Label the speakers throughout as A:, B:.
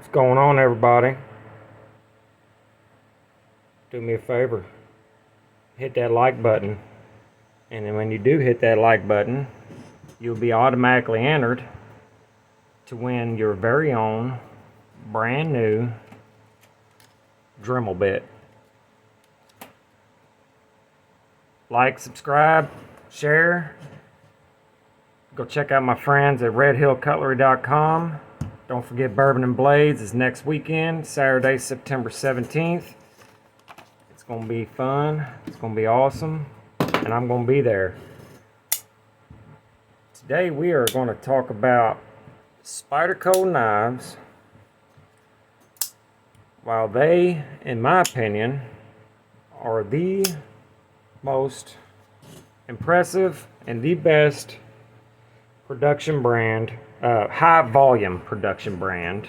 A: What's going on, everybody? Do me a favor, hit that like button, and then when you do hit that like button, you'll be automatically entered to win your very own brand new Dremel bit. Like, subscribe, share. Go check out my friends at redhillcutlery.com. Don't forget Bourbon and Blades is next weekend, Saturday, September 17th. It's going to be fun. It's going to be awesome. And I'm going to be there. Today we are going to talk about Spyderco knives. While they, in my opinion, are the most impressive and the best production brand, high volume production brand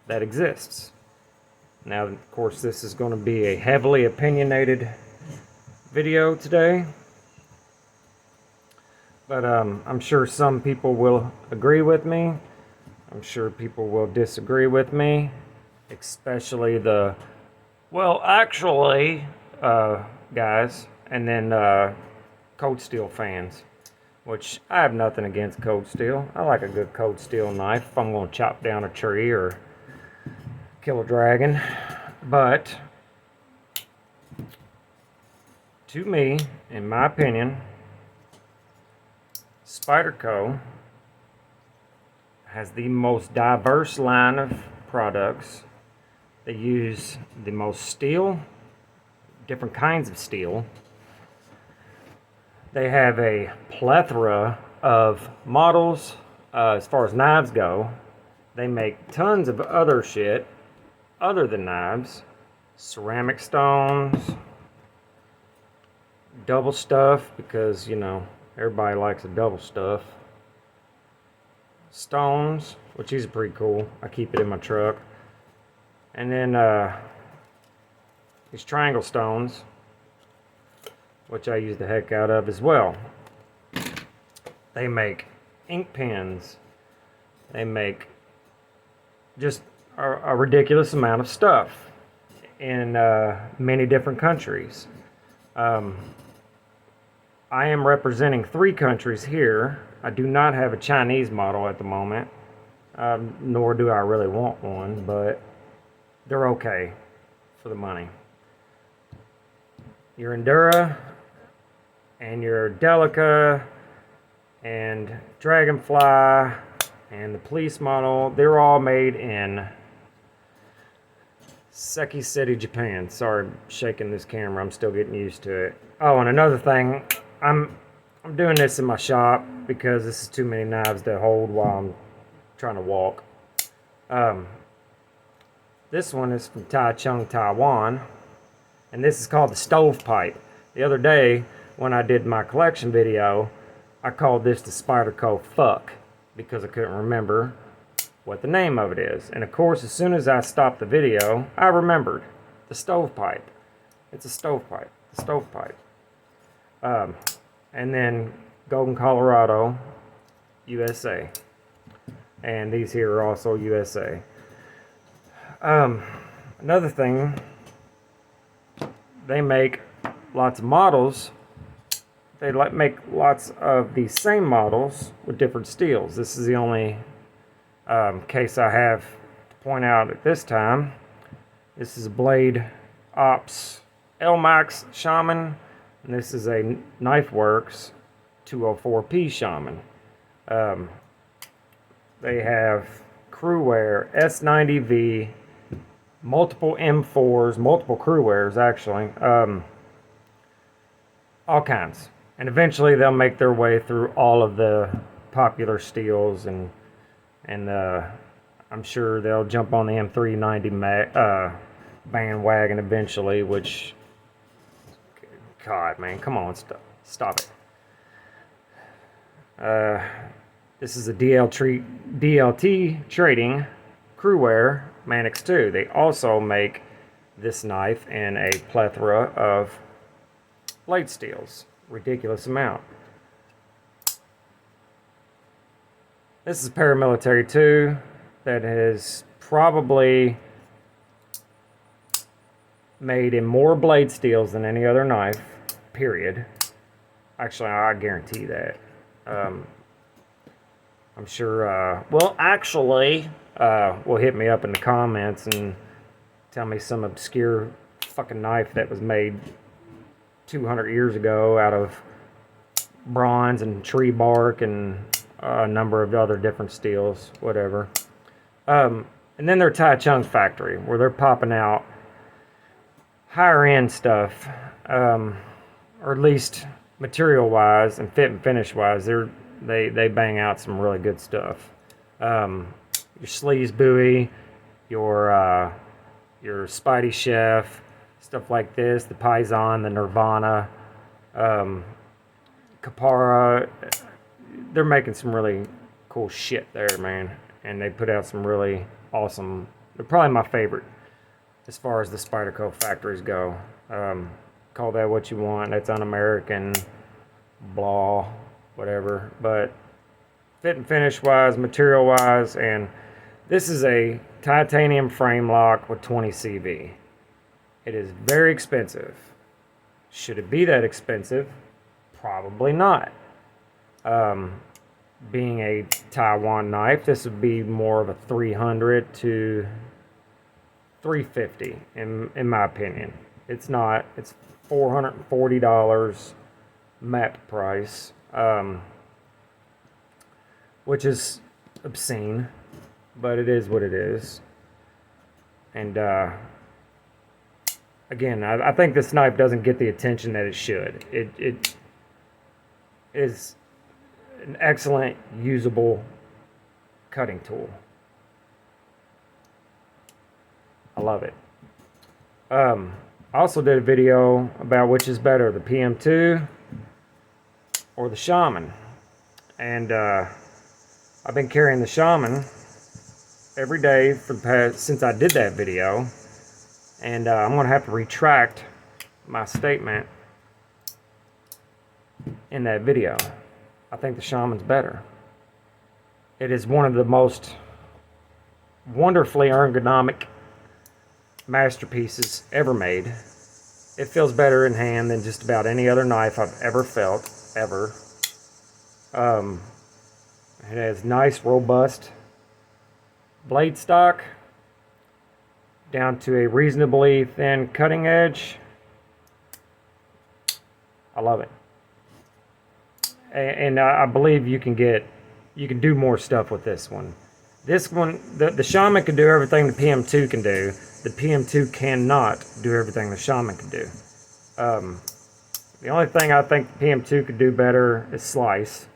A: that exists. Now, of course, this is going to be a heavily opinionated video today, but I'm sure some people will agree with me. I'm sure people will disagree with me, especially the, well, actually, guys, and then cold steel fans. Which I have nothing against cold steel. I like a good cold steel knife if I'm going to chop down a tree or kill a dragon. But to me, in my opinion, Spyderco has the most diverse line of products. They use the most steel, different kinds of steel. They have a plethora of models as far as knives go. They make tons of other shit other than knives. Ceramic stones, double stuff, because, you know, everybody likes a double stuff. Stones, which these are pretty cool. I keep it in my truck. And then these triangle stones, which I use the heck out of as well. They make ink pens. They make just a ridiculous amount of stuff in many different countries. I am representing 3 countries here. I do not have a Chinese model at the moment, nor do I really want one, but they're okay for the money. Your Endura and your Delica and Dragonfly and the police model, they're all made in Seki City, Japan. Sorry, I'm shaking this camera. I'm still getting used to it. Oh, and another thing, I'm doing this in my shop because this is too many knives to hold while I'm trying to walk. This one is from Taichung, Taiwan, and this is called the stovepipe. The other day, when I did my collection video, I called this the Spyderco Fuck because I couldn't remember what the name of it is. And of course, as soon as I stopped the video, I remembered the stovepipe. It's a stovepipe. The stovepipe. And then Golden, Colorado, USA. And these here are also USA. Another thing, they make lots of models. They make lots of the same models with different steels. This is the only case I have to point out at this time. This is a Blade Ops L-Max Shaman, and this is a Knife Works 204P Shaman. They have Crewwear S90V, multiple M4s, multiple Crewwears actually, all kinds. And eventually they'll make their way through all of the popular steels, and I'm sure they'll jump on the M390 bandwagon eventually, which, God, man, come on, stop it. This is a DLT Trading Crewwear Manix 2. They also make this knife in a plethora of blade steels. Ridiculous amount. This is paramilitary too, that has probably made in more blade steels than any other knife, period. Actually, I guarantee that. I'm sure, well, actually, will hit me up in the comments and tell me some obscure fucking knife that was made 200 years ago out of bronze and tree bark and a number of other different steels, whatever. And then their Tai Chung's factory, where they're popping out higher end stuff, or at least material wise and fit and finish wise. They bang out some really good stuff. Your sleaze buoy, your Spidey Chef, stuff like this, the Paisan, the Nirvana, Capara. They're making some really cool shit there, man. And they put out some really awesome, they're probably my favorite as far as the Spyderco factories go. Call that what you want. That's un-American, blah, whatever. But fit and finish wise, material wise, and this is a titanium frame lock with 20 CV. It is very expensive. Should it be that expensive? Probably not. Being a Taiwan knife, this would be more of a 300 to 350 in my opinion. It's not. It's $440 MAP price, which is obscene, but it is what it is. And again, I think this knife doesn't get the attention that it should. It is an excellent, usable cutting tool. I love it. I also did a video about which is better, the PM2 or the Shaman. And I've been carrying the Shaman every day for the past, since I did that video. And I'm going to have to retract my statement in that video. I think the Shaman's better. It is one of the most wonderfully ergonomic masterpieces ever made. It feels better in hand than just about any other knife I've ever felt, ever. It has nice, robust blade stock down to a reasonably thin cutting edge. I love it. And I believe you can do more stuff with this one. This one, the Shaman can do everything the PM2 can do. The PM2 cannot do everything the Shaman can do. The only thing I think the PM2 could do better is slice.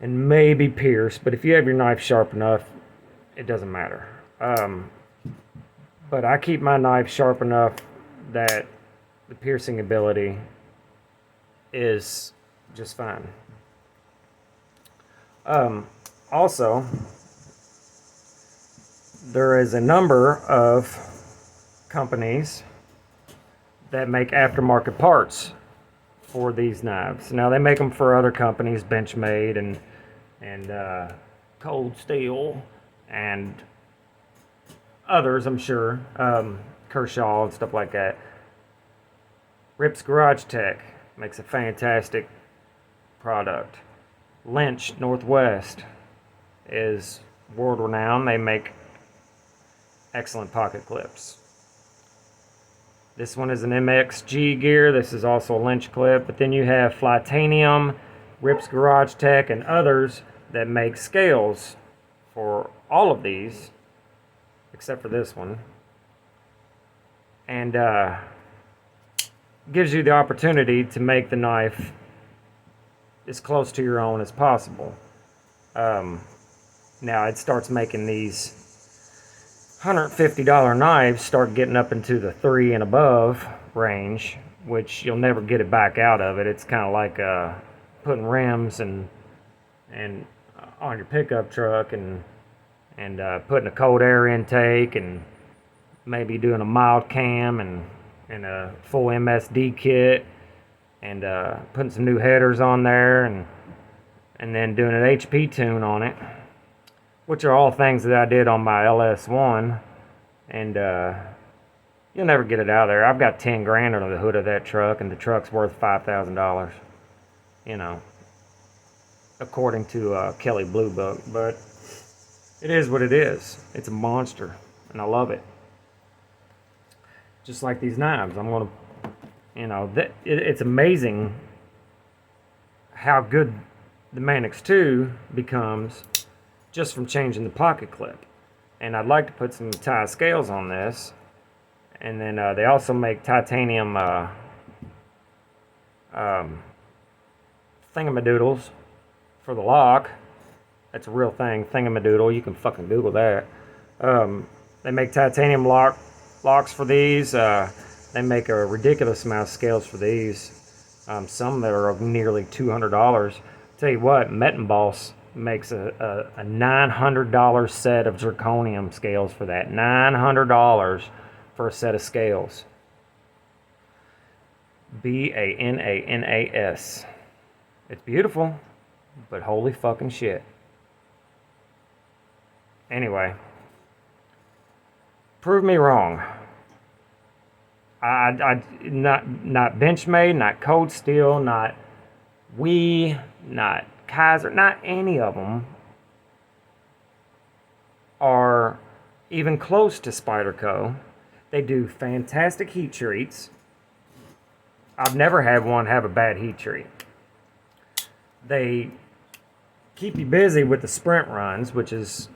A: And maybe pierce, but if you have your knife sharp enough, it doesn't matter. But I keep my knife sharp enough that the piercing ability is just fine. Also, there is a number of companies that make aftermarket parts for these knives. Now they make them for other companies, Benchmade and Cold Steel and others, I'm sure, Kershaw and stuff like that. Rips Garage Tech makes a fantastic product. Lynch Northwest is world renowned. They make excellent pocket clips. This one is an MXG gear. This is also a Lynch clip. But then you have Flytanium, Rips Garage Tech, and others that make scales for all of these, except for this one. And gives you the opportunity to make the knife as close to your own as possible. Now it starts making these $150 knives start getting up into the 3 and above range, which you'll never get it back out of it. It's kind of like putting rims and on your pickup truck and putting a cold air intake and maybe doing a mild cam and a full MSD kit and putting some new headers on there and then doing an HP tune on it. which are all things that I did on my LS1, and you'll never get it out of there. I've got 10 grand under the hood of that truck, and the truck's worth $5,000, you know, according to Kelly Blue Book, but it is what it is. It's a monster, and I love it. Just like these knives, I'm gonna, it's amazing how good the Manix 2 becomes just from changing the pocket clip. And I'd like to put some tie scales on this, and then they also make titanium thingamadoodles for the lock. That's a real thing, thingamadoodle. You can fucking Google that. They make titanium locks for these. They make a ridiculous amount of scales for these. Some that are nearly $200. Tell you what, Boss makes a $900 set of zirconium scales for that. $900 for a set of scales. Bananas. It's beautiful, but holy fucking shit. Anyway, prove me wrong. I not Benchmade, not Cold Steel, not not Kaiser, not any of them are even close to Spyderco. They do fantastic heat treats. I've never had one have a bad heat treat. They keep you busy with the sprint runs, which is,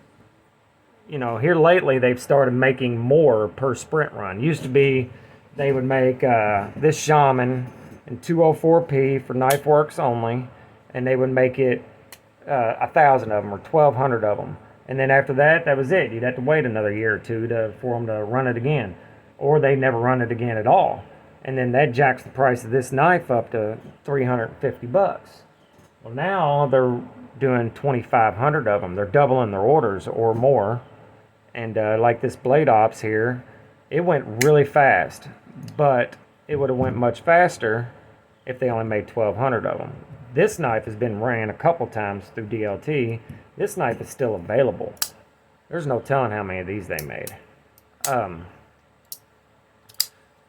A: here lately they've started making more per sprint run. Used to be they would make this Shaman in 204p for knife works only, and they would make it 1,000 of them or 1,200 of them. And then after that, that was it. You'd have to wait another year or two for them to run it again. Or they never run it again at all. And then that jacks the price of this knife up to $350. Well, now they're doing 2,500 of them. They're doubling their orders or more. And like this Blade Ops here, it went really fast. But it would have went much faster if they only made 1,200 of them. This knife has been ran a couple times through DLT. This knife is still available. There's no telling how many of these they made.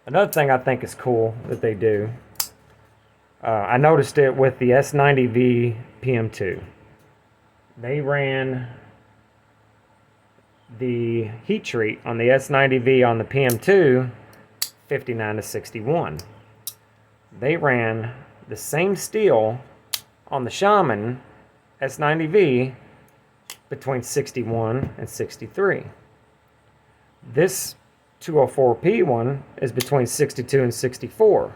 A: Another thing I think is cool that they do, I noticed it with the S90V PM2. They ran the heat treat on the S90V on the PM2 59 to 61. They ran the same steel on the Shaman S90V between 61 and 63. This 204p one is between 62 and 64,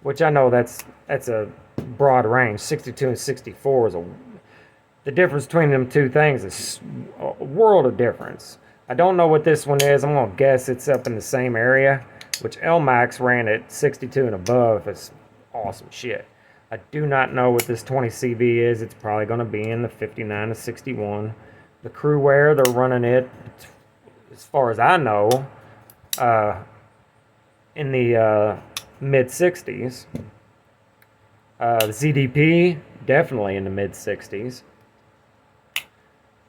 A: which I know that's a broad range. 62 and 64 is the difference between them two things is a world of difference. I don't know what this one is. I'm gonna guess it's up in the same area, which LMAX ran at 62 and above. It's awesome shit. I do not know what this 20CV is. It's probably going to be in the 59 to 61. The crew wear, they're running it, as far as I know, in the mid 60s. The ZDP, definitely in the mid 60s.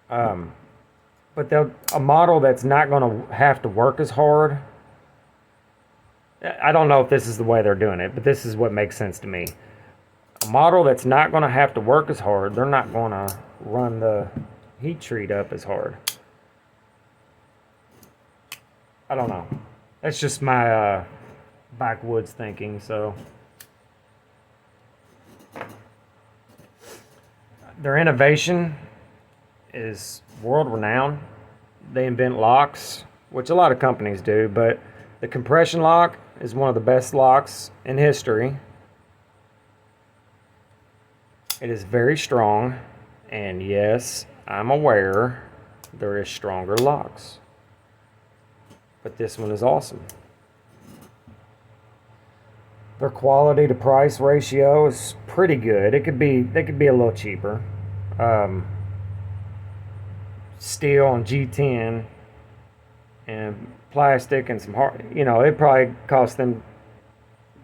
A: But a model that's not going to have to work as hard. I don't know if this is the way they're doing it, but this is what makes sense to me. A model that's not going to have to work as hard, they're not going to run the heat treat up as hard. I don't know. That's just my backwoods thinking, so. Their innovation is world-renowned. They invent locks, which a lot of companies do, but the compression lock is one of the best locks in history. It is very strong, and yes, I'm aware there is stronger locks, but this one is awesome. Their quality to price ratio is pretty good. They could be a little cheaper. Steel and G10 and plastic and some hard, it probably cost them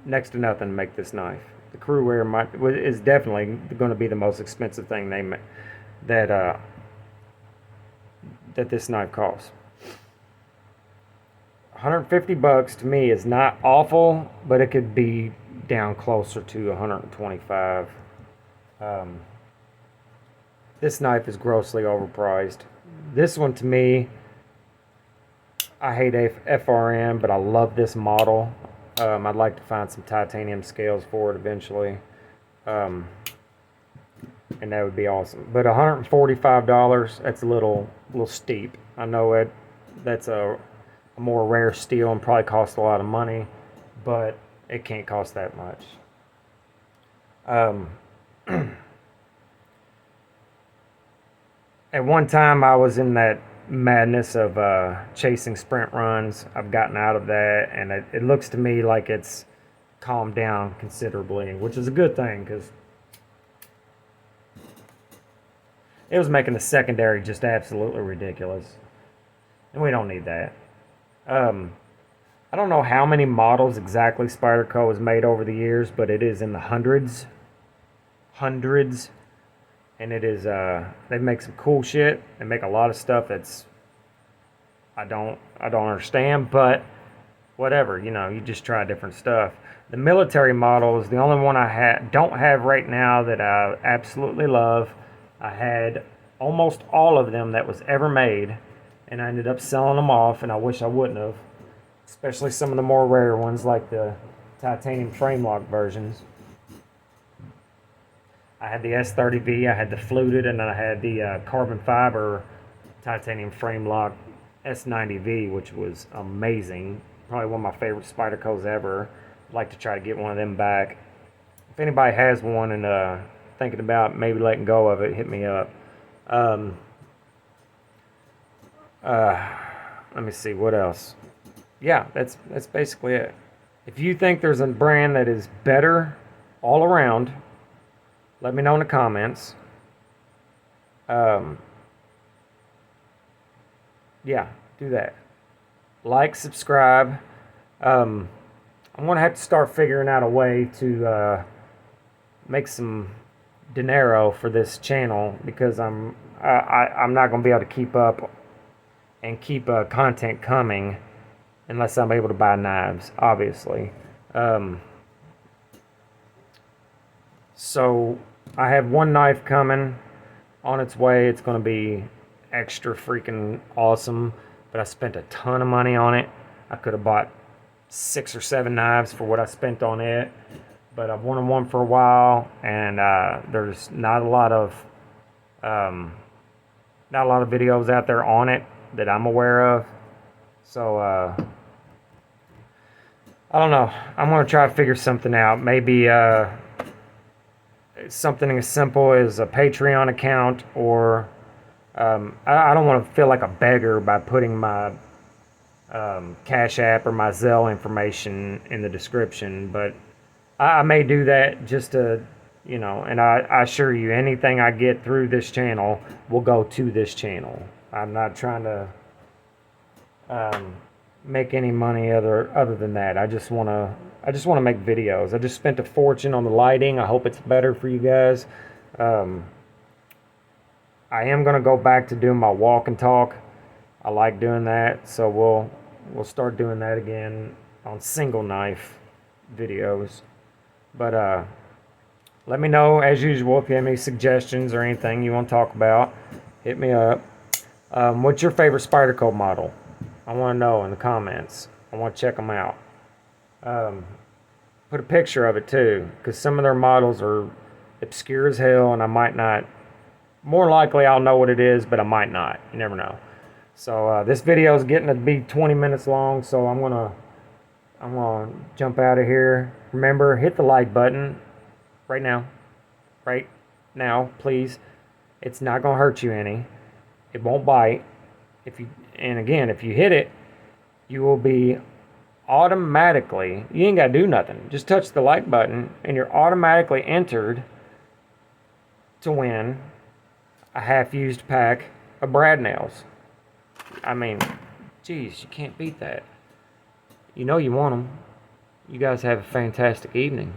A: next to nothing to make this knife. The crew wear is definitely going to be the most expensive thing that that this knife costs. $150 to me is not awful, but it could be down closer to $125. This knife is grossly overpriced. This one to me, I hate FRM, but I love this model. I'd like to find some titanium scales for it eventually. And that would be awesome. But $145, that's a little steep. I know that's a more rare steel and probably costs a lot of money, but it can't cost that much. At one time I was in that madness of chasing sprint runs. I've gotten out of that, and it looks to me like it's calmed down considerably, which is a good thing, because it was making the secondary just absolutely ridiculous, and we don't need that. I don't know how many models exactly Spyderco has made over the years, but it is in the hundreds, and it is they make some cool shit. They make a lot of stuff that's I don't understand, but whatever, you know, you just try different stuff. The military model is the only one I don't have right now that I absolutely love. I had almost all of them that was ever made, and I ended up selling them off, and I wish I wouldn't have, especially some of the more rare ones like the titanium frame lock versions. I had the S30V, I had the fluted, and then I had the carbon fiber titanium frame lock S90V, which was amazing. Probably one of my favorite Spydercos ever. I'd like to try to get one of them back. If anybody has one and thinking about maybe letting go of it, hit me up. Let me see, what else? Yeah, that's basically it. If you think there's a brand that is better all around, let me know in the comments. Yeah, do that. Like, subscribe. I'm gonna have to start figuring out a way to make some dinero for this channel, because I'm not gonna be able to keep up and keep content coming unless I'm able to buy knives, obviously. So I have one knife coming on its way. It's going to be extra freaking awesome, but I spent a ton of money on it. I could have bought 6 or 7 knives for what I spent on it, but I've wanted one for a while, and there's not a lot of videos out there on it that I'm aware of. So I don't know. I'm going to try to figure something out. Maybe something as simple as a Patreon account, or I don't want to feel like a beggar by putting my Cash App or my Zelle information in the description, but I may do that just to, you know, and I assure you, anything I get through this channel will go to this channel. I'm not trying to make any money other than that. I just want to make videos. I just spent a fortune on the lighting. I hope it's better for you guys. I am going to go back to doing my walk and talk. I like doing that, so we'll start doing that again on single knife videos. But let me know, as usual, if you have any suggestions or anything you want to talk about. Hit me up. What's your favorite Spyderco model? I want to know in the comments. I want to check them out. Put a picture of it too, because some of their models are obscure as hell, and I might not. More likely I'll know what it is, but I might not. You never know. So this video is getting to be 20 minutes long, so I'm gonna jump out of here. Remember, hit the like button right now, please. It's not gonna hurt you any. It won't bite. And again, if you hit it, you will be automatically, you ain't got to do nothing. Just touch the like button, and you're automatically entered to win a half-used pack of brad nails. I mean, geez, you can't beat that. You know you want them. You guys have a fantastic evening.